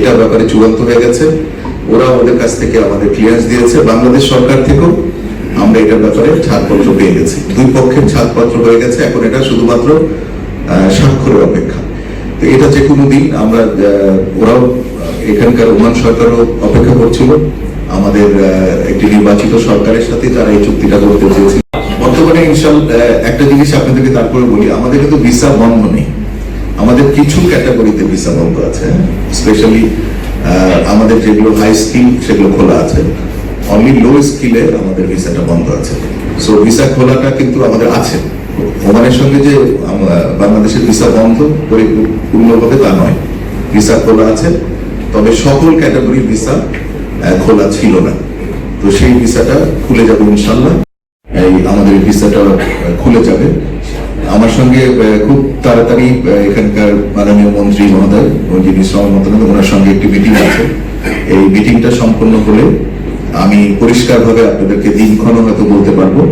এটা ব্যাপারে চূড়ান্ত হয়ে গেছে। ওরা ওদের কাছ থেকে আমাদের ক্লিয়ারেন্স দিয়েছে, বাংলাদেশ সরকার থেকেও আমরা এটার ব্যাপারে ছাড়পত্র পেয়ে গেছি। দুই পক্ষের ছাড়পত্র হয়ে গেছে, এখন এটা শুধুমাত্র স্বাক্ষরের অপেক্ষা। তো এটা যে কোনো দিন আমরা, ওরাও এখানকার ওমান সরকারও অপেক্ষা করছিল আমাদের একটি নির্বাচিত সরকারের সাথে যারা এই চুক্তিটা করতে চেয়েছিল। বর্তমানে ইনশাআল্লাহ একটা জিনিস আপনাদেরকে তারপরে বলি, আমাদের কিন্তু ভিসা বন্ধ নেই, আমাদের কিছু ক্যাটাগরিতে ভিসা বন্ধ আছে। স্পেশালি আমাদের যেগুলো হাই স্কিল সেগুলো খোলা আছে, অনলি লো স্কিলে আমাদের ভিসাটা বন্ধ আছে। সো ভিসা খোলাটা কিন্তু আমাদের আছে। ওমানের সঙ্গে যে বাংলাদেশের ভিসা বন্ধ পরিপূর্ণভাবে তা নয়, ভিসা খোলা আছে, তবে সকল ক্যাটাগরির ভিসা খোলা ছিল না। তো সেই ভিসাটা খুলে যাবে ইনশাল্লাহ, এই আমাদের ভিসাটা খুলে যাবে। আমার সঙ্গে খুব তাড়াতাড়ি এখানকার মাননীয় মন্ত্রী মহোদয়, যিনি শ্রম মন্ত্রণালয়, ওনার সঙ্গে একটি মিটিং আছে। এই মিটিংটা সম্পন্ন হলে আমি পরিষ্কারভাবে আপনাদেরকে দিনক্ষণ হয়তো বলতে পারবো।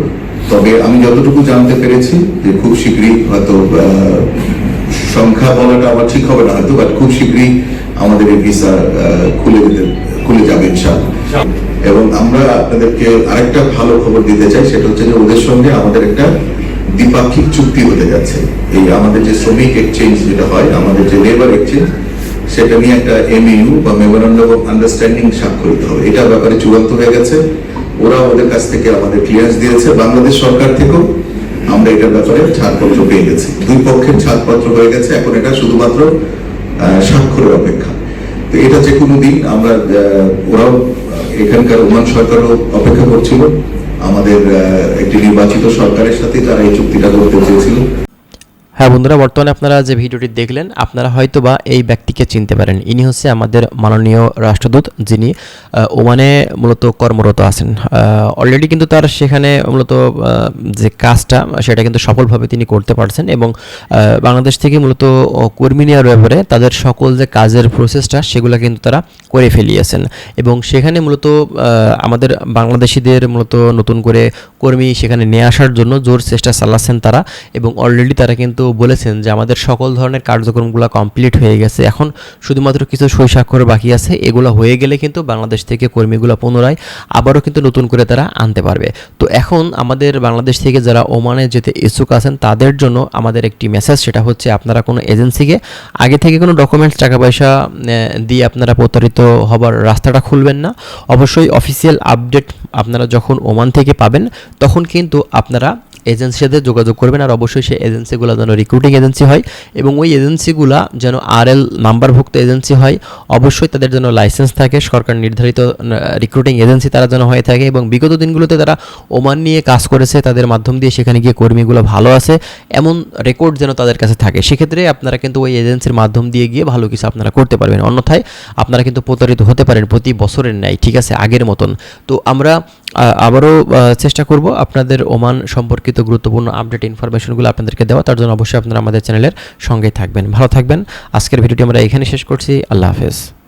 তবে আমি যতটুকু জানতে পেরেছি যে খুব শীঘ্রই, হয়তো সংখ্যা বলাটা আমার ঠিক হবে না হয়তো, বাট খুব শীঘ্রই আমাদের এই ভিসা খুলে যাবে ইনশাআল্লাহ। এবং আমরা আপনাদেরকে আরেকটা ভালো খবর দিতে চাই, সেটা হচ্ছে যে ওদের সঙ্গে আমাদের একটা দ্বিপাক্ষিক চুক্তি হতে যাচ্ছে। এই আমাদের যে শ্রমিক এক্সচেঞ্জ যেটা হয়, আমাদের যে লেবার এক্সচেঞ্জ, সেটা নিয়ে একটা MOU বা মেমোরান্ডাম অফ আন্ডারস্ট্যান্ডিং স্বাক্ষরিত হবে। এটা ব্যাপারে চূড়ান্ত হয়ে গেছে। ওরা ওদের কাছ থেকে আমাদের ক্লিয়ারেন্স দিয়েছে, বাংলাদেশ সরকার থেকেও আমরা এটার ব্যাপারে ছাড়পত্র পেয়ে গেছি। দুই পক্ষের ছাড়পত্র হয়ে গেছে, এখন এটা শুধুমাত্র স্বাক্ষরের অপেক্ষা। তো এটা যে কোনো দিন আমরা, ওরাও এখানকার ওমান সরকারও অপেক্ষা করছিল আমাদের একটি নির্বাচিত সরকারের সাথে যারা এই চুক্তিটা করতে চেয়েছিল। হ্যাঁ বন্ধুরা, বর্তমানে আপনারা যে ভিডিওটি দেখলেন, আপনারা হয়তোবা এই ব্যক্তিকে চিনতে পারেন। ইনি হচ্ছে আমাদের মাননীয় রাষ্ট্রদূত, যিনি ওমানে মূলত কর্মরত আছেন। অলরেডি কিন্তু তার সেখানে মূলত যে কাজটা সেটা কিন্তু সফলভাবে তিনি করতে পারছেন, এবং বাংলাদেশ থেকে মূলত কর্মী নেওয়ার ব্যাপারে তাদের সকল যে কাজের প্রসেসটা সেগুলো কিন্তু তারা করে ফেলিয়েছেন। এবং সেখানে মূলত আমাদের বাংলাদেশিদের মূলত নতুন করে কর্মী সেখানে নিয়ে আসার জন্য জোর চেষ্টা চালাচ্ছেন তারা। এবং অলরেডি তারা কিন্তু বলেছেন যে আমাদের সকল ধরনের কার্যক্রমগুলো কমপ্লিট হয়ে গেছে, এখন শুধুমাত্র কিছু সই স্বাক্ষর বাকি আছে। এগুলো হয়ে গেলে কিন্তু বাংলাদেশ থেকে কর্মীগুলো পুনরায় আবারও কিন্তু নতুন করে তারা আনতে পারবে। তো এখন আমাদের বাংলাদেশ থেকে যারা ওমানে যেতে ইচ্ছুক আছেন তাদের জন্য আমাদের একটি মেসেজ, সেটা হচ্ছে আপনারা কোনো এজেন্সিকে আগে থেকে কোনো ডকুমেন্টস, টাকা পয়সা দিয়ে আপনারা প্রতারিত হবার রাস্তাটা খুলবেন না। অবশ্যই অফিসিয়াল আপডেট আপনারা যখন ওমান থেকে পাবেন তখন কিন্তু আপনারা এজেন্সির সাথে যোগাযোগ করবেন। আর অবশ্যই সেই এজেন্সিগুলো যেন রিক্রুটিং এজেন্সি হয়, এবং ওই এজেন্সিগুলো যেন RL নাম্বারভুক্ত এজেন্সি হয়। অবশ্যই তাদের জন্য লাইসেন্স থাকে, সরকার নির্ধারিত রিক্রুটিং এজেন্সি তারা যেন হয়ে থাকে, এবং বিগত দিনগুলোতে তারা ওমান নিয়ে কাজ করেছে, তাদের মাধ্যম দিয়ে সেখানে গিয়ে কর্মীগুলো ভালো আছে এমন রেকর্ড যেন তাদের কাছে থাকে। সেক্ষেত্রে আপনারা কিন্তু ওই এজেন্সির মাধ্যম দিয়ে গিয়ে ভালো কিছু আপনারা করতে পারবেন, অন্যথায় আপনারা কিন্তু প্রতারিত হতে পারেন প্রতি বছরের ন্যায়, ঠিক আছে, আগের মতন। তো আমরা আবারও চেষ্টা করব আপনাদের ওমান সম্পর্কিত গুরুত্বপূর্ণ আপডেট ইনফরমেশনগুলো আপনাদেরকে দেওয়া। তার জন্য অবশ্যই আপনারা আমাদের চ্যানেলের সঙ্গেই থাকবেন। ভালো থাকবেন। আজকের ভিডিওটি আমরা এখানে শেষ করছি। আল্লাহ হাফেজ।